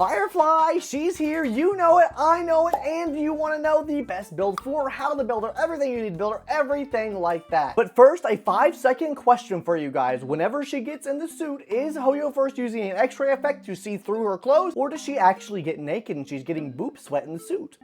Firefly, she's here, you know it, I know it, and you want to know the best build for her, how to build her, everything you need to build her, everything like that. But first, a 5-second question for you guys. Whenever she gets in the suit, is Hoyo first using an x-ray effect to see through her clothes, or does she actually get naked and she's getting boob sweat in the suit?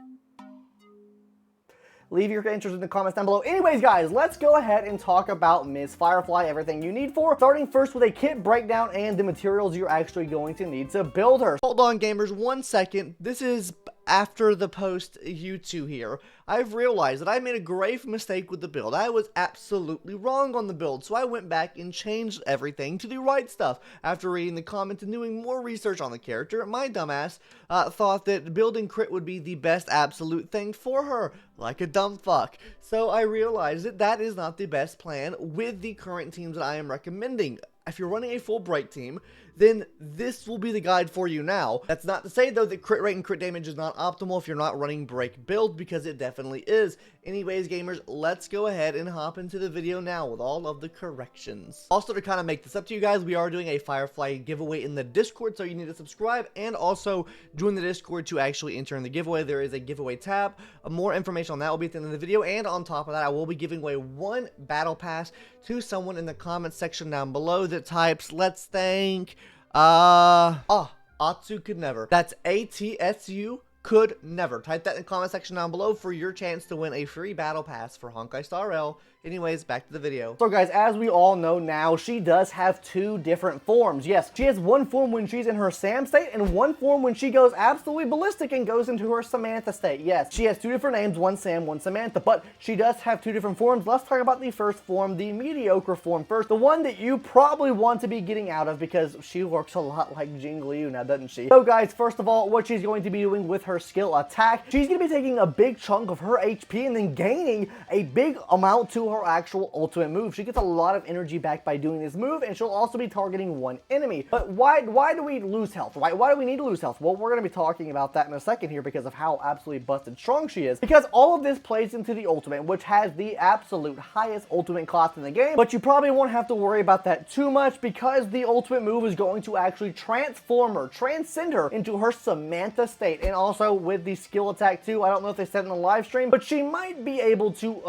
Leave your answers in the comments down below. Anyways, guys, let's go ahead and talk about Ms. Firefly, everything you need for her. Starting first with a kit breakdown and the materials you're actually going to need to build her. Hold on, gamers, 1 second. This is after the post YouTube here. I've realized that I made a grave mistake with the build. I was absolutely wrong on the build, so I went back and changed everything to the right stuff. After reading the comments and doing more research on the character, my dumbass thought that building crit would be the best absolute thing for her, like a dumb fuck. So I realized that that is not the best plan with the current teams that I am recommending. If you're running a full break team, then this will be the guide for you now. That's not to say though that crit rate and crit damage is not optimal if you're not running break build, because it definitely is. Anyways, gamers, let's go ahead and hop into the video now with all of the corrections. Also, to kind of make this up to you guys, we are doing a Firefly giveaway in the Discord, so you need to subscribe and also join the Discord to actually enter in the giveaway. There is a giveaway tab. More information on that will be at the end of the video, and on top of that, I will be giving away 1 battle pass to someone in the comments section down below that types, let's think, Atsu could never. That's ATSU could never. Type that in the comment section down below for your chance to win a free battle pass for Honkai Star Rail. Anyways, back to the video. So guys, as we all know now, she does have 2 different forms. Yes, she has 1 form when she's in her Sam state and 1 form when she goes absolutely ballistic and goes into her Samantha state. Yes, she has 2 different names, 1 Sam, 1 Samantha, but she does have 2 different forms. Let's talk about the first form, the mediocre form first, the one that you probably want to be getting out of because she works a lot like Jingliu now, doesn't she? So guys, first of all, what she's going to be doing with her skill attack, she's going to be taking a big chunk of her HP and then gaining a big amount to her actual ultimate move. She gets a lot of energy back by doing this move, and she'll also be targeting 1 enemy. But why do we lose health, right? Why do we need to lose health? Well, we're going to be talking about that in a second here because of how absolutely busted strong she is. Because all of this plays into the ultimate, which has the absolute highest ultimate cost in the game, but you probably won't have to worry about that too much because the ultimate move is going to actually transform her, transcend her into her Samantha state. And also with the skill attack too, I don't know if they said in the live stream, but she might be able to,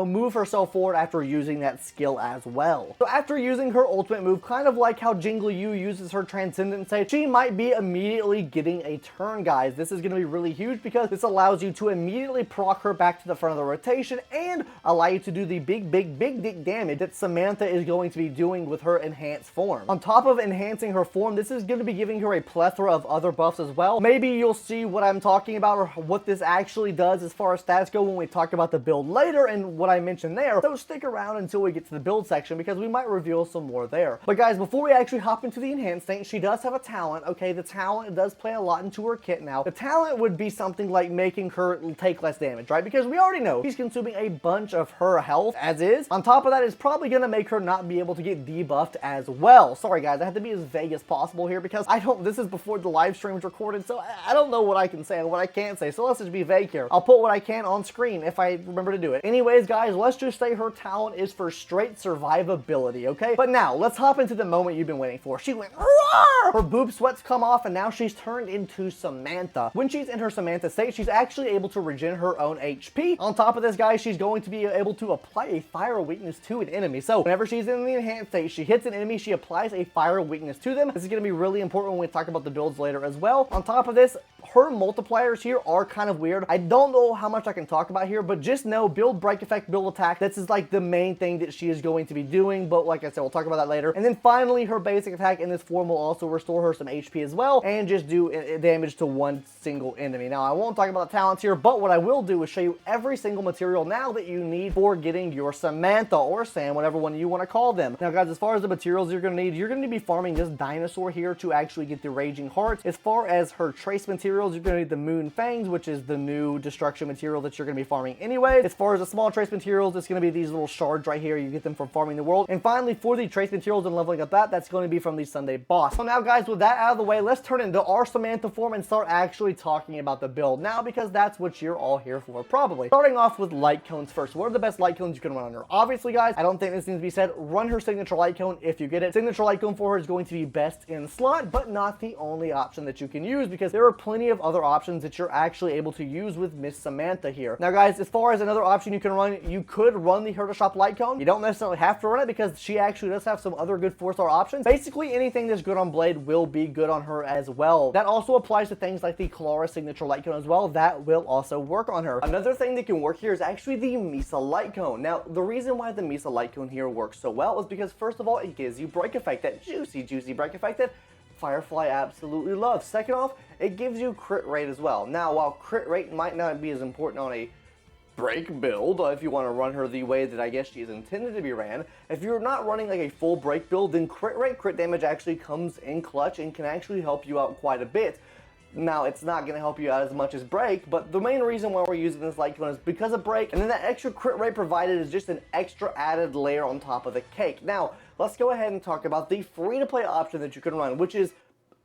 move herself forward after using that skill as well. So after using her ultimate move, kind of like how Jingliu uses her transcendent state, she might be immediately getting a turn, guys. This is going to be really huge because this allows you to immediately proc her back to the front of the rotation and allow you to do the big dick damage that Samantha is going to be doing with her enhanced form. On top of enhancing her form, this is going to be giving her a plethora of other buffs as well. Maybe you'll see what I'm talking about or what this actually does as far as stats go when we talk about the build later and what I mentioned there. So stick around until we get to the build section because we might reveal some more there. But guys, before we actually hop into the enhanced thing, she does have a talent. Okay, the talent does play a lot into her kit now. The talent would be something like making her take less damage, right? Because we already know she's consuming a bunch of her health as is. On top of that, it's probably going to make her not be able to get debuffed as well. Sorry guys, I have to be as vague as possible here because this is before the live stream is recorded, so I don't know what I can say and what I can't say. So let's just be vague here. I'll put what I can on screen if I remember to do it. Anyways, guys, let's just say her talent is for straight survivability, okay? But now, let's hop into the moment you've been waiting for. She went, roar! Her boob sweats come off, and now she's turned into Samantha. When she's in her Samantha state, she's actually able to regen her own HP. On top of this, guys, she's going to be able to apply a fire weakness to an enemy. So, whenever she's in the enhanced state, she hits an enemy, she applies a fire weakness to them. This is going to be really important when we talk about the builds later as well. On top of this, her multipliers here are kind of weird. I don't know how much I can talk about here, but just know build break effect, build attack. This is like the main thing that she is going to be doing, but like I said, we'll talk about that later. And then finally, her basic attack in this form will also restore her some HP as well and just do damage to 1 single enemy. Now, I won't talk about the talents here, but what I will do is show you every single material now that you need for getting your Samantha or Sam, whatever one you want to call them. Now, guys, as far as the materials you're going to be farming this dinosaur here to actually get the Raging Hearts. As far as her trace materials, materials, you're going to need the Moon Fangs, which is the new destruction material that you're going to be farming anyway. As far as the small trace materials, it's going to be these little shards right here. You get them from farming the world. And finally, for the trace materials and leveling up that's going to be from the Sunday boss. So now, guys, with that out of the way, let's turn into our Samantha form and start actually talking about the build now, because that's what you're all here for, probably. Starting off with light cones first. What are the best light cones you can run on her? Obviously, guys, I don't think this needs to be said. Run her signature light cone if you get it. Signature light cone for her is going to be best in slot, but not the only option that you can use, because there are plenty of other options that you're actually able to use with Miss Samantha here. Now, guys, as far as another option you can run, you could run the Herda Shop light cone. You don't necessarily have to run it because she actually does have some other good 4-star options. Basically, anything that's good on Blade will be good on her as well. That also applies to things like the Clara signature light cone as well. That will also work on her. Another thing that can work here is actually the Misa light cone. Now, the reason why the Misa light cone here works so well is because, first of all, it gives you break effect, that juicy break effect that Firefly absolutely loves. Second off, it gives you crit rate as well. Now, while crit rate might not be as important on a break build, if you want to run her the way that I guess she is intended to be ran, if you're not running like a full break build, then crit rate, crit damage actually comes in clutch and can actually help you out quite a bit. Now, it's not going to help you out as much as break, but the main reason why we're using this light cone is because of break, and then that extra crit rate provided is just an extra added layer on top of the cake. Now, let's go ahead and talk about the free-to-play option that you can run, which is,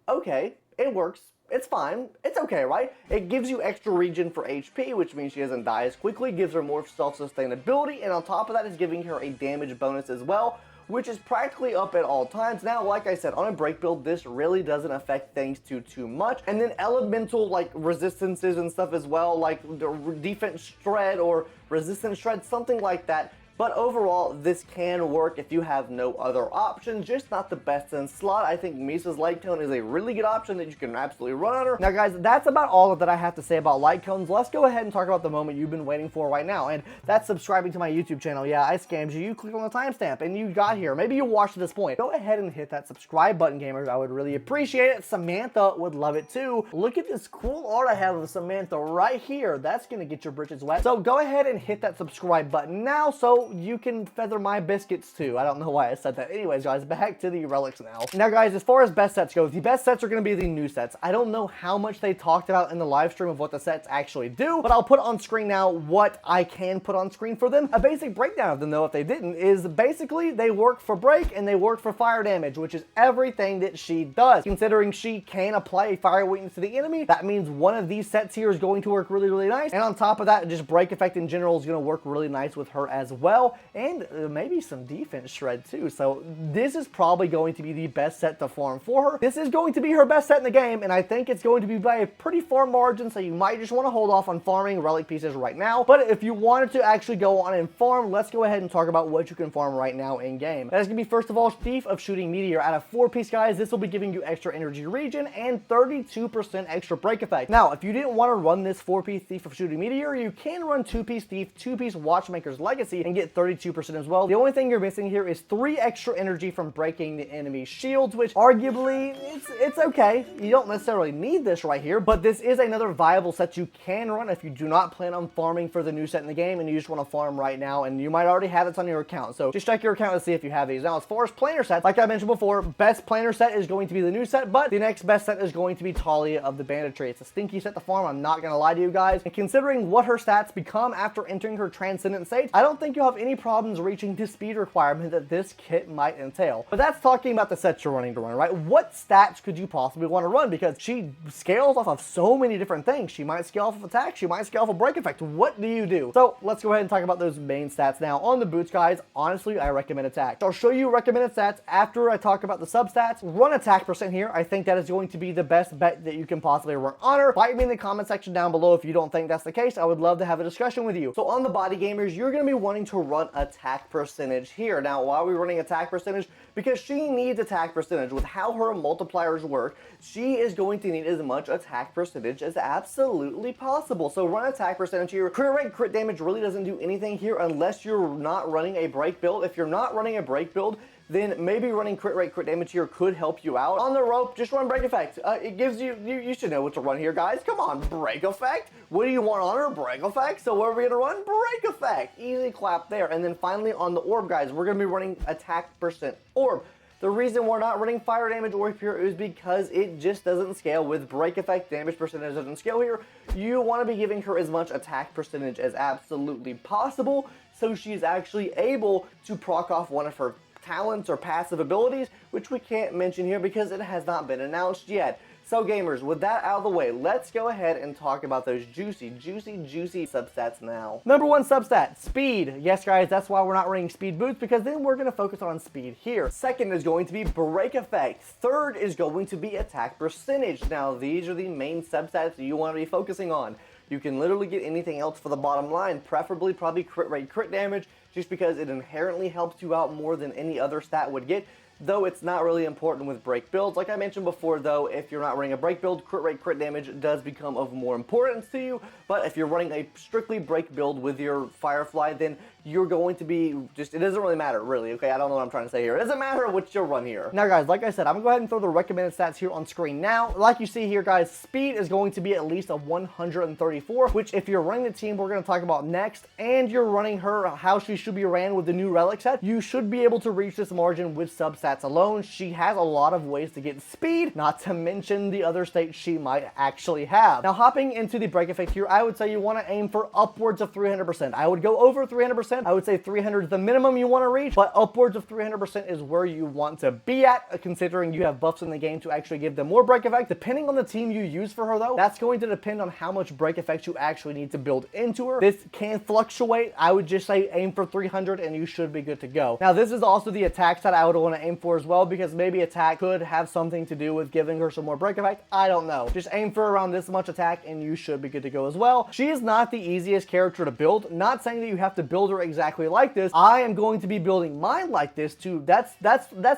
okay, it works. It's fine. It's okay, right? It gives you extra regen for HP, which means she doesn't die as quickly, gives her more self-sustainability, and on top of that is giving her a damage bonus as well, which is practically up at all times. Now, like I said, on a break build, this really doesn't affect things too much. And then elemental, like, resistances and stuff as well, like the defense shred or resistance shred, something like that. But overall, this can work if you have no other options, just not the best in slot. I think Misa's light cone is a really good option that you can absolutely run on her. Now, guys, that's about all that I have to say about light cones. Let's go ahead and talk about the moment you've been waiting for right now, and that's subscribing to my YouTube channel. Yeah, I scammed you. You clicked on the timestamp, and you got here. Maybe you watched to this point. Go ahead and hit that subscribe button, gamers. I would really appreciate it. Samantha would love it, too. Look at this cool art I have of Samantha right here. That's going to get your britches wet. So go ahead and hit that subscribe button now so you can feather my biscuits too. I don't know why I said that. Anyways, guys, back to the relics now. Now, guys, as far as best sets go, the best sets are going to be the new sets. I don't know how much they talked about in the live stream of what the sets actually do, but I'll put on screen now what I can put on screen for them. A basic breakdown of them, though, if they didn't, is basically they work for break and they work for fire damage, which is everything that she does. Considering she can apply a fire weakness to the enemy, that means one of these sets here is going to work really nice. And on top of that, just break effect in general is going to work really nice with her as well. And maybe some defense shred too. So this is probably going to be the best set to farm for her. This is going to be her best set in the game, and I think it's going to be by a pretty far margin, so you might just want to hold off on farming relic pieces right now. But if you wanted to actually go on and farm, let's go ahead and talk about what you can farm right now in game. That's going to be, first of all, Thief of Shooting Meteor. Out of 4-piece, guys, this will be giving you extra energy regen and 32% extra break effect. Now, if you didn't want to run this 4-piece Thief of Shooting Meteor, you can run 2-piece Thief, 2-piece Watchmaker's Legacy and get 32% as well. The only thing you're missing here is 3 extra energy from breaking the enemy's shields, which arguably, it's okay. You don't necessarily need this right here, but this is another viable set you can run if you do not plan on farming for the new set in the game and you just want to farm right now, and you might already have this on your account. So just check your account to see if you have these. Now, as far as planar sets, like I mentioned before, best planar set is going to be the new set, but the next best set is going to be Talia of the Banditry. It's a stinky set to farm, I'm not going to lie to you guys. And considering what her stats become after entering her Transcendent state, I don't think you'll have any problems reaching the speed requirement that this kit might entail. But that's talking about the sets you're running to run, right? What stats could you possibly want to run? Because she scales off of so many different things. She might scale off of attack, she might scale off of break effect. What do you do? So let's go ahead and talk about those main stats now. On the boots, guys, honestly, I recommend attack. So I'll show you recommended stats after I talk about the substats. Run attack percent here. I think that is going to be the best bet that you can possibly run on her. Fight me in the comment section down below if you don't think that's the case. I would love to have a discussion with you. So on the body gamers, you're going to be wanting to run attack percentage here. Now, why are we running attack percentage? Because she needs attack percentage. With how her multipliers work, she is going to need as much attack percentage as absolutely possible. So run attack percentage here. Crit rate, crit damage really doesn't do anything here unless you're not running a break build. If you're not running a break build, then maybe running crit rate, crit damage here could help you out. On the rope, just run break effect. It gives you should know what to run here, guys. Come on, break effect. What do you want on her? Break effect. So what are we gonna run? Break effect. Easy clap there. And then finally on the orb, guys, we're gonna be running attack percent orb. The reason we're not running fire damage orb here is because it just doesn't scale with break effect. Damage percentage doesn't scale here. You want to be giving her as much attack percentage as absolutely possible, so she's actually able to proc off one of her talents or passive abilities, which we can't mention here because it has not been announced yet. So gamers, with that out of the way, let's go ahead and talk about those juicy substats now. Number one substat, speed. Yes guys, that's why we're not running speed boots, because then we're going to focus on speed here. Second is going to be break effect. Third is going to be attack percentage. Now these are the main substats that you want to be focusing on. You can literally get anything else for the bottom line, preferably probably crit rate, crit damage, just because it inherently helps you out more than any other stat would get. Though it's not really important with break builds. Like I mentioned before though, if you're not running a break build, crit rate, crit damage does become of more importance to you. But if you're running a strictly break build with your Firefly, then you're going to be just, it doesn't really matter really, okay? I don't know what I'm trying to say here. It doesn't matter which you'll run here. Now guys, like I said, I'm gonna go ahead and throw the recommended stats here on screen now. Like you see here guys, speed is going to be at least a 134, which if you're running the team we're gonna talk about next, and you're running her how she should be ran with the new Relic set, you should be able to reach this margin with substats alone. She has a lot of ways to get speed, not to mention the other states she might actually have. Now hopping into the break effect here, I would say you want to aim for upwards of 300%. I would go over 300%. I would say 300 is the minimum you want to reach, but upwards of 300% is where you want to be at, considering you have buffs in the game to actually give them more break effect. Depending on the team you use for her though, that's going to depend on how much break effect you actually need to build into her. This can fluctuate. I would just say aim for 300 and you should be good to go. Now this is also the attack stat I would want to aim for as well, because maybe attack could have something to do with giving her some more break effect. I don't know. Just aim for around this much attack and you should be good to go as well. She is not the easiest character to build. Not saying that you have to build her exactly like this. I am going to be building mine like this too. That's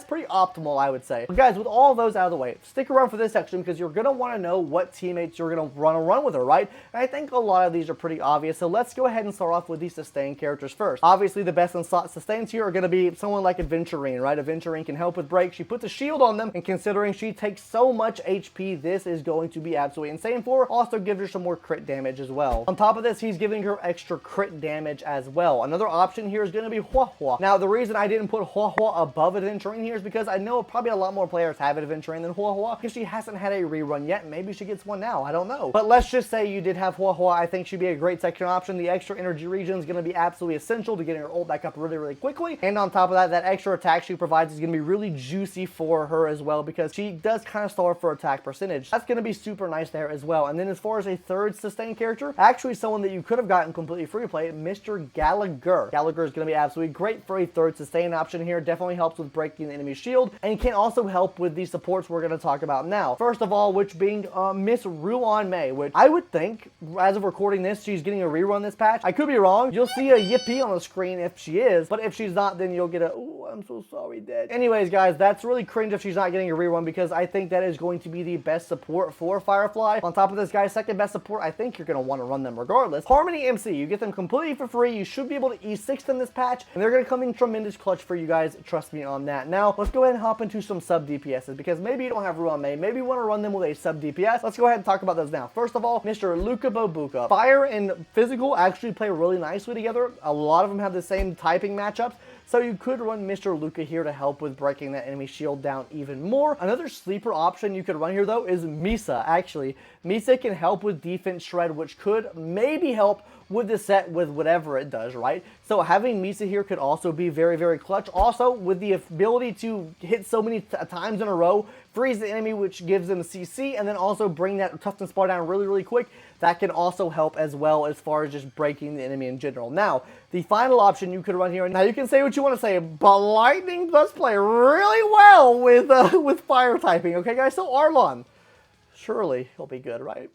pretty optimal, I would say. But guys, with all those out of the way, stick around for this section because you're going to want to know what teammates you're going to run with her, right? And I think a lot of these are pretty obvious. So let's go ahead and start off with these sustain characters first. Obviously, the best in slot sustains here are going to be someone like Aventurine, right? Aventurine can help with break. She puts a shield on them, and considering she takes so much HP, this is going to be absolutely insane for her. Also gives her some more crit damage as well. On top of this, he's giving her extra crit damage as well. Another option here is going to be Hua Hua. Now, the reason I didn't put Hua Hua above Aventurine here is because I know probably a lot more players have Aventurine than Hua Hua, because she hasn't had a rerun yet. Maybe she gets one now. I don't know. But let's just say you did have Hua Hua. I think she'd be a great section option. The extra energy regen is going to be absolutely essential to getting her ult back up really quickly. And on top of that, that extra attack she provides is going to be really juicy for her as well, because she does kind of starve for attack percentage. That's going to be super nice there as well. And then as far as a third sustain character, actually someone that you could have gotten completely free to play, Mr. Gallagher. Gallagher is going to be absolutely great for a third sustain option here. Definitely helps with breaking the enemy shield, and can also help with the supports we're going to talk about now. First of all, which being Miss Ruan Mei, which I would think, as of recording this, she's getting a rerun this patch. I could be wrong. You'll see a yippee on the screen if she is, but if she's not, then you'll get a, ooh, I'm so sorry, Dad. Anyways, guys, that's really cringe if she's not getting a rerun, because I think that is going to be the best support for Firefly. On top of this, guys, second best support, I think you're going to want to run them regardless. Harmony MC, you get them completely for free. You should be able to E6 them this patch, and they're going to come in tremendous clutch for you guys. Trust me on that. Now, let's go ahead and hop into some sub DPSs, because maybe you don't have Ruan Mei. Maybe you want to run them with a sub DPS. Let's go ahead and talk about those now. First of all, Mr. Luca Bobuka. Fire and physical actually play really nicely together. A lot of them have the same typing matchups, so you could run Mr. Luca here to help with breaking that enemy shield down even more. Another sleeper option you could run here though is Misa. Actually, Misa can help with defense shred, which could maybe help with the set with whatever it does, right? So having Misa here could also be very clutch. Also, with the ability to hit so many times in a row, freeze the enemy, which gives them CC, and then also bring that toughness bar down really quick. That can also help as well as far as just breaking the enemy in general. Now, the final option you could run here, now you can say what you want to say, but Lightning does play really well with fire typing, okay guys? So Arlon, surely he'll be good, right?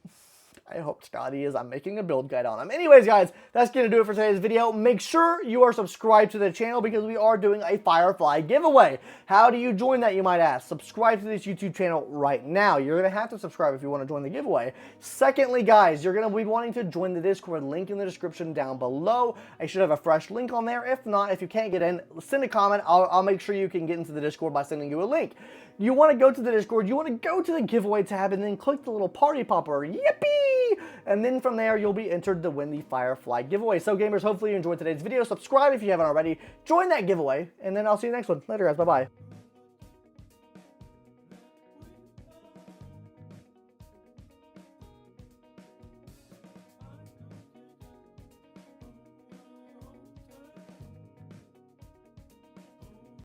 I hope Scotty is. I'm making a build guide on him. Anyways, guys, that's going to do it for today's video. Make sure you are subscribed to the channel, because we are doing a Firefly giveaway. How do you join that, you might ask? Subscribe to this YouTube channel right now. You're going to have to subscribe if you want to join the giveaway. Secondly, guys, you're going to be wanting to join the Discord. Link in the description down below. I should have a fresh link on there. If not, if you can't get in, send a comment. I'll make sure you can get into the Discord by sending you a link. You want to go to the Discord, you want to go to the giveaway tab, and then click the little party popper. Yippee! And then from there, you'll be entered to win the Firefly giveaway. So gamers, hopefully you enjoyed today's video. Subscribe if you haven't already. Join that giveaway, and then I'll see you next one. Later, guys. Bye-bye.